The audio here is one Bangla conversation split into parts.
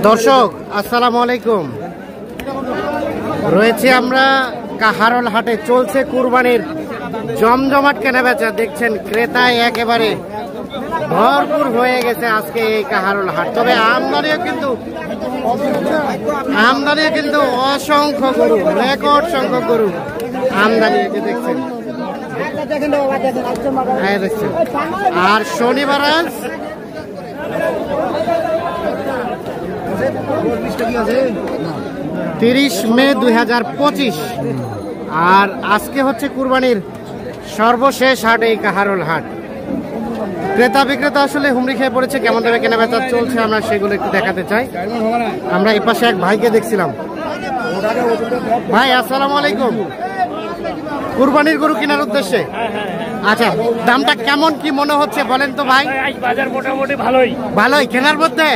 দর্শক আসসালামু আলাইকুম, রয়েছে আমরা কাহারোল হাটে। চলছে কুরবানির জমজমাট কেনাবেচা। দেখছেন ক্রেতায় একেবারে ভরপুর হয়ে গেছে আজকে এই কাহারোল হাট। তবে আমদানিও কিন্তু অসংখ্য গরু, রেকর্ড সংখ্যক গরু আমদানি দেখছেন। আর শনিবার আজ 30 মে 2025, আর আজকে হচ্ছে কুরবানির সর্বশেষ হাট এই কাহারোল হাট। ক্রেতা বিক্রেতা আসলে হুমড়ি খেয়ে পড়েছে। কেমন দামে কেনাবেচা চলছে আমরা সেগুলো একটু দেখাতে চাই। আমরা এই পাশে এক ভাইকে দেখছিলাম। ভাই আসসালামু আলাইকুম, কুরবানির গরু কেনার উদ্দেশ্যে? আচ্ছা, দামটা কেমন কি মনে হচ্ছে বলেন তো ভাই? বাজার মোটামুটি ভালোই কেনার মধ্যে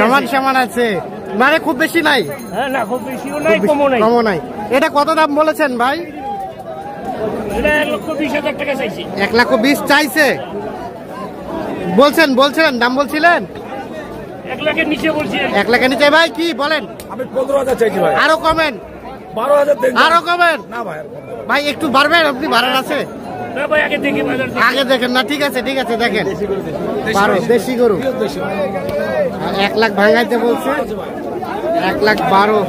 সমান সমান আছে, মানে খুব বেশি নাই, কমও নাই। এটা কত দাম বলেছেন ভাই? 1,20,000 চাইছে বলছেন দাম বলছিলেন 1 লাখের নিচে বলছি। 1 লাখের নিচে ভাই কি বলেন? আমি 15,000 চাইছি ভাই। আরো কমেন? 12,000 দেন। আরো কমেন? না ভাই, ভাই একটু বাড়বেন, আপনি ভাড়ার আছে আগে দেখেন না। ঠিক আছে দেখেন, 12 দেশি গরু 1 লাখ ভাঙাইতে বলছে, 1,12,000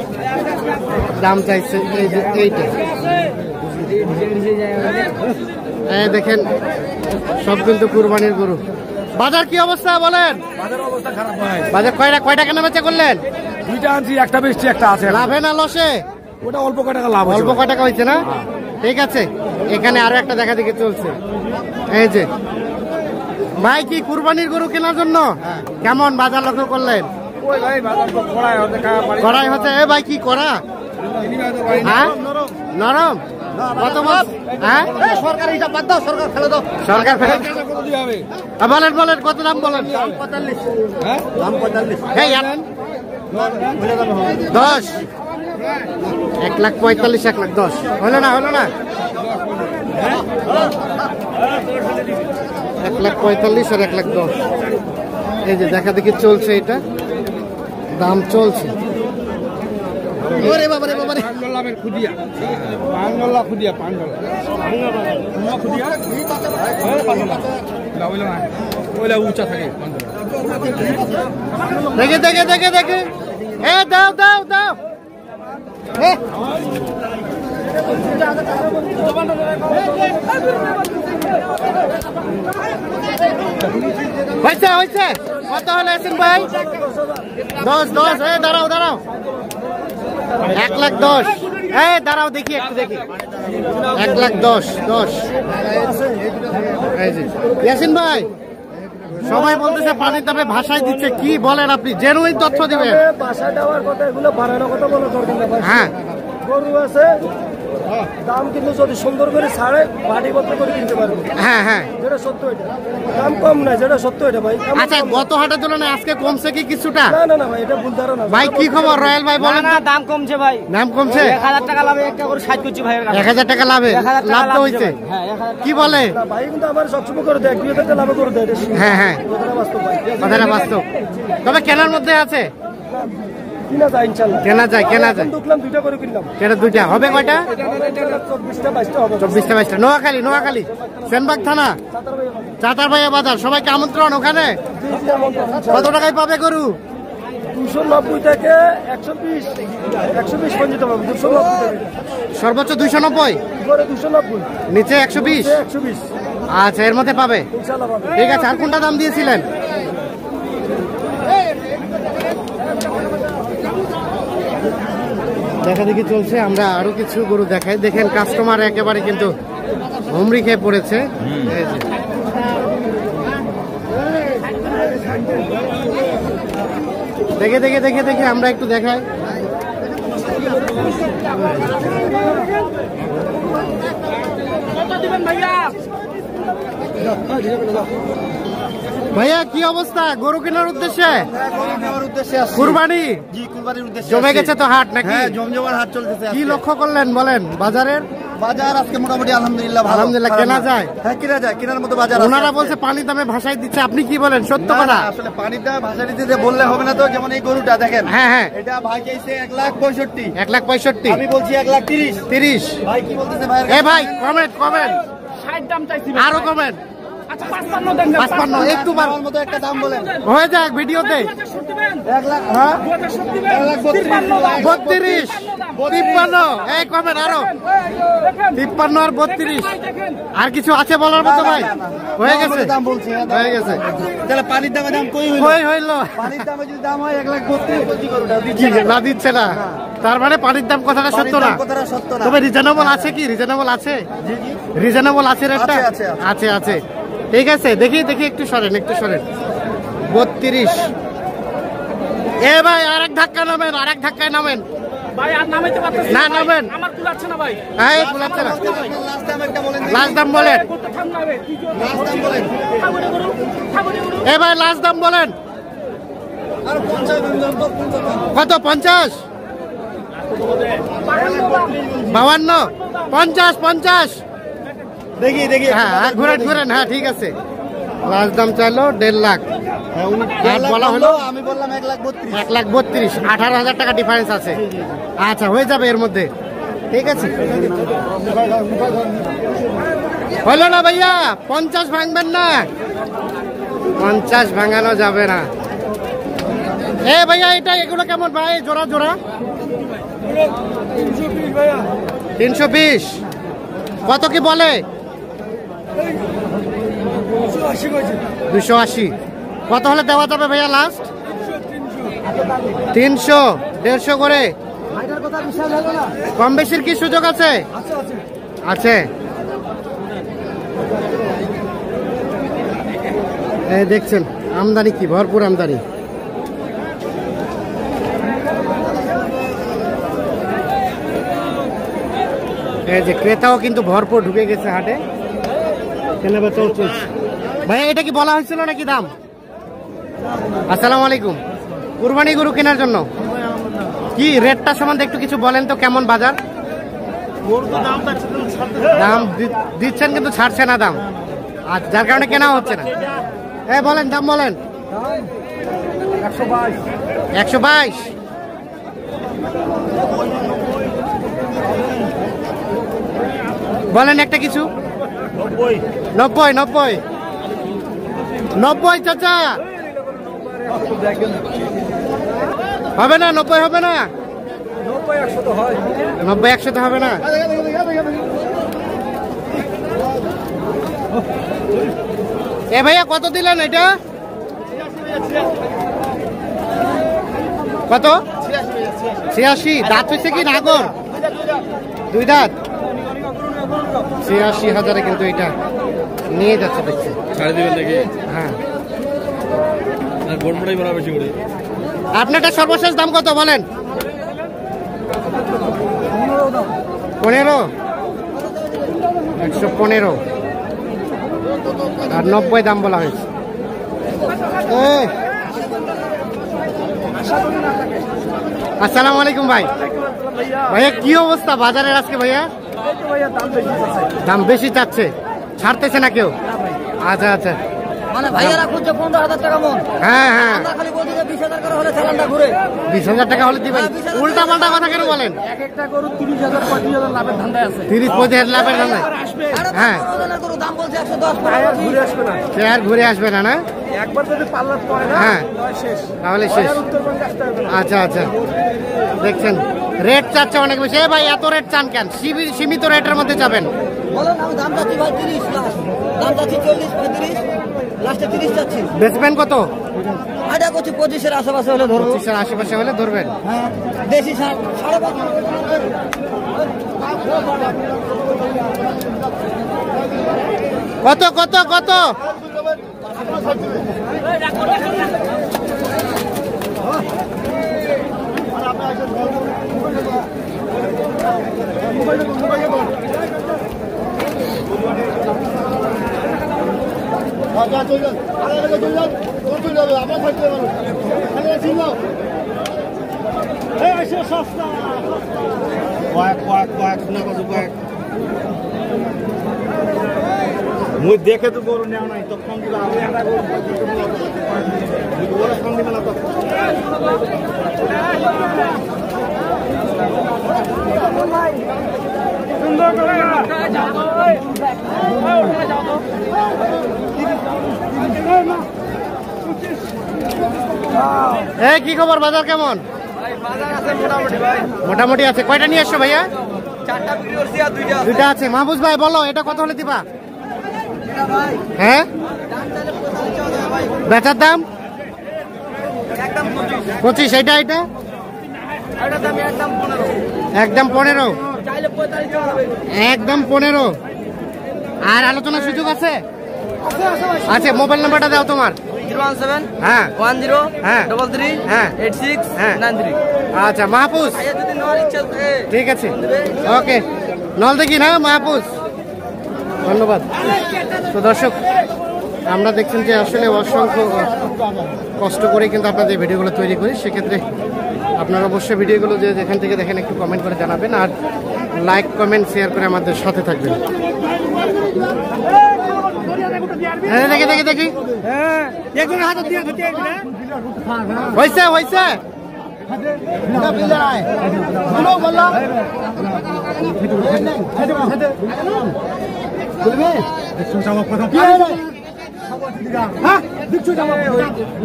দাম চাইছে। এইটা দেখেন সব কিন্তু কুরবানির গরু। বাজার কি অবস্থা বলেন? বাজারের অবস্থা খারাপ ভাই। বাজার কয়টা কেনাবেচা করলেন? দুইটা আনছি, একটা বেশি একটা আছে। লাভে না লসে? ওটা অল্প কয় টাকা লাভ, অল্প কয় টাকা হয়েছে না? ঠিক আছে, এখানে আরো একটা দেখা দেখে চলছে। এই যে ভাই কি কুরবানির গরু কেনার জন্য কেমন বাজার লক্ষ্য করলেন? কড়াই হচ্ছে। এ ভাই কি করা? হ্যাঁ নরম। কত মাস? হ্যাঁ সরকার হিসাব বাদ দাও, সরকার ফেলে দাও। সরকার বলেন কত দাম বলেন? 45। হ্যাঁ দাম 45। এই 10, 1,45,000, 1,10,000 হলো না? 1,45,000 আর 1,10,000। এই যে দেখা দেখি চলছে, এটা দাম চলছে। দেখে এ দাও হয়েছে কত হলে আছেন ভাই? 10। দাঁড়াও 1,10,000। দাঁড়াও দেখি একটু দেখি। 1,10,000। ইয়াসিন ভাই সবাই বলতেছে পানির দামে ভাষায় দিচ্ছে, কি বলেন আপনি? জেনুইন তথ্য দিবেন। ভাষায় দেওয়ার কথা, এগুলো বাড়ানোর কথা বলা দরকার না। হ্যাঁ গরু আছে, দাম কিন্তু যদি সুন্দর করে ছাড়ে বাড়িপত্র করে কিনতে পারবে। হ্যাঁ যেটা সত্য, এটা দাম কম না, যেটা সত্য এটা ভাই। আচ্ছা, গত হাটের তুলনায় আজকে কমছে কি কিছুটা? না ভাই, এটা ভুল ধারণা। ভাই কি খবর রয়্যাল ভাই বলেন? না দাম কমছে ভাই, দাম কমছে। 1,000 টাকা লাভে একটা করে 60 করছি ভাই। 1,000 টাকা লাভে লাভ তো হইছে। কি বলে ভাই? কিন্তু আমার সবসময় করে দেয় 2 টাকা লাভ করে দেয়। হ্যাঁ কথাটা বাস্তব। তবে কেনার মধ্যে আছে, কেনা যায়। দুইটা করে কিনলাম। দুইটা হবে কয়টা? 24টা 22টা। নোয়াখালী সেনবাগ থানা, চাতারভাইয়া বাজার। সবাইকে আমন্ত্রণ ওখানে। কত টাকায় পাবে গরু? 290 থেকে 120 পর্যন্ত পাবে। 290 সর্বোচ্চ 290, 290 নিচে 120। আচ্ছা, এর মধ্যে পাবে। ঠিক আছে। আর কোনটা দাম দিয়েছিলেন? দেখা দেখি চলছে। আমরা আরো কিছু গরু দেখাই। দেখেন কাস্টমার একেবারে কিন্তু হুমড়ি খেয়ে পড়েছে। দেখে আমরা একটু দেখাই। ভাইয়া কি অবস্থা গরু কেনার উদ্দেশ্যে? কুরবানি কুরবানির উদ্দেশ্যে জমে গেছে তো হাট নাকি? হ্যাঁ, জমজমার হাট চলতেছে। কি লক্ষ্য করলেন বলেন বাজারের? বাজার আজকে মোটামুটি আলহামদুলিল্লাহ ভালো। আলহামদুলিল্লাহ কেনা যায়? হ্যাঁ কেনা যায়, কেনার মতো বাজার। ওনারা বলছে পানির দামে ভাষায় দিচ্ছে, আপনি কি বলেন? সত্য কথা? আসলে পানির দামে ভাষা দিতে বললে হবে না তো। যেমন এই গরুটা দেখেন, হ্যাঁ হ্যাঁ, এটা ভাই চাইছে 1,65,000। 1,65,000, আমি বলছি 1,30,000। 30। ভাই কি বলতেছে ভাই? এ ভাই কমেন্ট 60 দাম চাইছি আরো কমেন্ট। আচ্ছা 55 দেন না। 55 একটু আমার মতো একটা দাম বলেন। হয়ে যাক ভিডিওতে। 1 লাখ, হ্যাঁ 32, 53, এই কমেন্ট আরো 53 আর 32। আর কিছু আছে বলার মতো ভাই? হয়ে গেছে, দাম বলছি, হয়ে গেছে। তাহলে পানির দামে দাম কই হইলো? কই হইলো? পানির দামে যদি দাম হয় 1,32,000 প্রতি গরুটা না দিচ্ছে না, তার মানে পানির দাম কথাটা সত্য না। কথাটা সত্য না। তবে রিজনেবল আছে কি? রিজনেবল আছে, জি জি রিজনেবল আছে রেটটা? আছে, আছে আছে। ঠিক আছে, দেখি দেখি, একটু সরেন, একটু সরেন। 32। এ ভাই আরেক ধাক্কা নামেন, আরেক ধাক্কায় নামেন। ভাই আর নামাইতে পারতেছি না নামেন, আমার কুলাচ্ছে না ভাই। হ্যাঁ কুলাচ্ছে না। লাস্ট টাইম একটা বলেন, লাস্ট দাম বলেন, করতে থাম না রে তুই লাস্ট দাম বলেন। খাবরে গরু খাবরে গরু এ ভাই লাস্ট দাম বলেন। আর 50 কত? 50, 52, 50, 50। দেখি দেখি। হ্যাঁ ঘুরেন ঘুরেন, হ্যাঁ ঠিক আছে। লাস্ট দাম চাইলো 1.5 লাখ, আর বলা হলো আমি বললাম 1,32,000। 1,32,000, 18,000 টাকা ডিফারেন্স আছে। আচ্ছা হয়ে যাবে এর মধ্যে, ঠিক আছে। হলো না ভাইয়া? 50 ভাঙবেন না? 50 ভাঙানো যাবে না। এ ভাইয়া এটা এগুলো কেমন ভাই? জোড়া জোড়া 320। কত কি বলে? 280। কত হলে দেওয়া যাবে ভাইয়া লাস্ট? 300, 150 করে। কম বেশির কি সুযোগ আছে? আছে। এই দেখছেন আমদানি কি ভরপুর আমদানি। এই যে ক্রেতাও কিন্তু ভরপুর ঢুকে গেছে হাটে, কেনাবেচা চলছে। ভাই এটা কি বলা হয়েছিল নাকি দাম? আসসালামু আলাইকুম। কুরবানি গরু কেনার জন্য কি রেটটা সম্বন্ধে একটু কিছু বলেন তো, কেমন বাজার? দাম দিচ্ছেন কিন্তু ছাড়ছে না দাম, আর যার কারণে কেনা হচ্ছে না। বলেন দাম বলেন। 122। বলেন একটা কিছু। 90, 90, 90 চাচা হবে না? 90 হবে না? 90, 100 তো হবে না। এ ভাইয়া কত দিলেন এটা? কত? 86। দাঁত হয়েছে কি নাগর? 2 দাঁত। 86,000 কিন্তু এটা নিয়ে যাচ্ছে দেখছি। ছাড়ে দিবেন নাকি? হ্যাঁ। গোলমোড়াই বলা বেশি করে। আপনারটা সর্বশেষ দাম কত বলেন? 15, 115 আর 90 দাম বলা হয়েছে। আসসালামু আলাইকুম ভাই। ভাইয়া কি অবস্থা বাজারের আজকে ভাইয়া? দাম বেশি চাচ্ছে, ছাড়তেছে না কেউ? আচ্ছা আচ্ছা, মানে ভাইয়ারা খুঁজছে 15,000 টাকা মন। হ্যাঁ হ্যাঁ, আমরা খালি বলছি যে 20,000 করে হলে চালানটা ঘুরে। 20,000 টাকা হলে দিবেন? উল্টা পাল্টা কথা কেন বলেন? এক একটা গরু 30,000 35,000 লাভের ধান্দায় আছে। 30-35 লাভের ধান্দায়? হ্যাঁ, গরু দাম বলছে 110 ঘুরে আসবে না। সে আর ঘুরে আসবে না না? একবার যদি পাল্লার পড়ে না হ্যাঁ শেষ। তাহলে শেষ। উত্তরবঙ্গে আসতে হবে না। আচ্ছা আচ্ছা, দেখছেন রেট চাচ্ছে অনেক বেশি। ভাই এত রেট চান কেন? সীমিত রেটের মধ্যে যাবেন। বলেন আমি দাম চাচ্ছি ভাই 30 লাস্ট। দাম চাচ্ছি 40 35, লাস্টে 30 চাচ্ছি। বেচবেন কত? আইডা করছি 25 এর আশেপাশে হলে ধরবো। 25 এর আশেপাশে হলে ধরবেন। হ্যাঁ দেশি 5.5। কত কত কত? কয়েক কয়েক কয়েক শোনা কত কয়েক মুই দেখে তো গরু নেও নাই তো কম দিলা আমি একটা গরু ওরা কম দিবে না তো সুন্দর করে যাও তো ওই ওখানে যাও তো এই কি খবর, বাজার কেমন? ভাই বাজার আছে মোটামুটি ভাই মোটামুটি আছে। কয়টা নিয়ে আসছো ভাইয়া? চারটা বিক্রি করছি আর দুইটা আছে দুইটা আছে। মাহফুজ ভাই বলো এটা কত হলে দিবা? এটা ভাই হ্যাঁ, দাম চাইলে 45 টাকা ভাই বেচার দাম একদম 25 25। এটা এটা এটা দাম একদম 15 একদম 15। চাইলে 45 টাকা হবে একদম 15। আর আলোচনার সুযোগ আছে? আছে আছে ভাই আচ্ছা, মোবাইল নাম্বারটা দাও তোমার। 017 হ্যাঁ 10 হ্যাঁ 33 হ্যাঁ 86 হ্যাঁ 93 আচ্ছা মাহফুজ, আইয়া যদি নেওয়ার ইচ্ছা থাকে ঠিক আছে, ওকে। নল দেখি না মাহফুজ, ধন্যবাদ। তো দর্শক, আমরা দেখছেন যে আসলে অসংখ্য কষ্ট করে কিন্তু আপনাদের ভিডিওগুলো তৈরি করি। সেক্ষেত্রে আপনারা অবশ্যই ভিডিওগুলো যে যেখান থেকে দেখেন একটু কমেন্ট করে জানাবেন, আর লাইক কমেন্ট শেয়ার করে আমাদের সাথে থাকবেন। হ্যাঁ দেখি দেখি দেখি, হয়েছে হয়েছে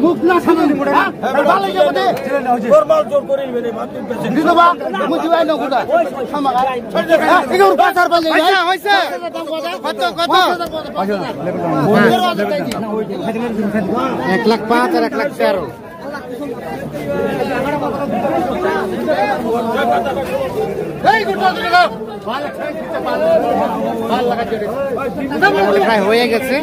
মুখ না সামনে কত কত 1,05,000 আর 1,13,000। প্রায় হয়ে গেছে।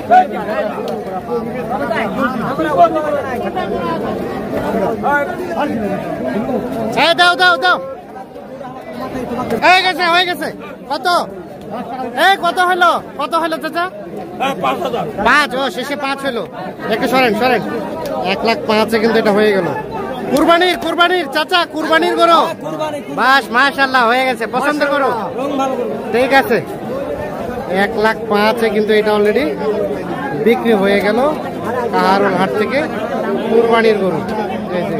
দাও দাও দাও, হয়ে গেছে হয়ে গেছে। কত কত হলো, কত হলো চাচা? 5। ও শেষে 5 হলো। একটু সরেন সরেন। 1,05,000 কিন্তু এটা হয়ে গেল। কুরবানির কুরবানির চাচা, কুরবানির করো বাস, মাশাআল্লাহ হয়ে গেছে। পছন্দ করো, ঠিক আছে। 1,05,000 কিন্তু এটা অলরেডি বিক্রি হয়ে গেল কাহারোল হাট থেকে কুরবানির গরু। এই যে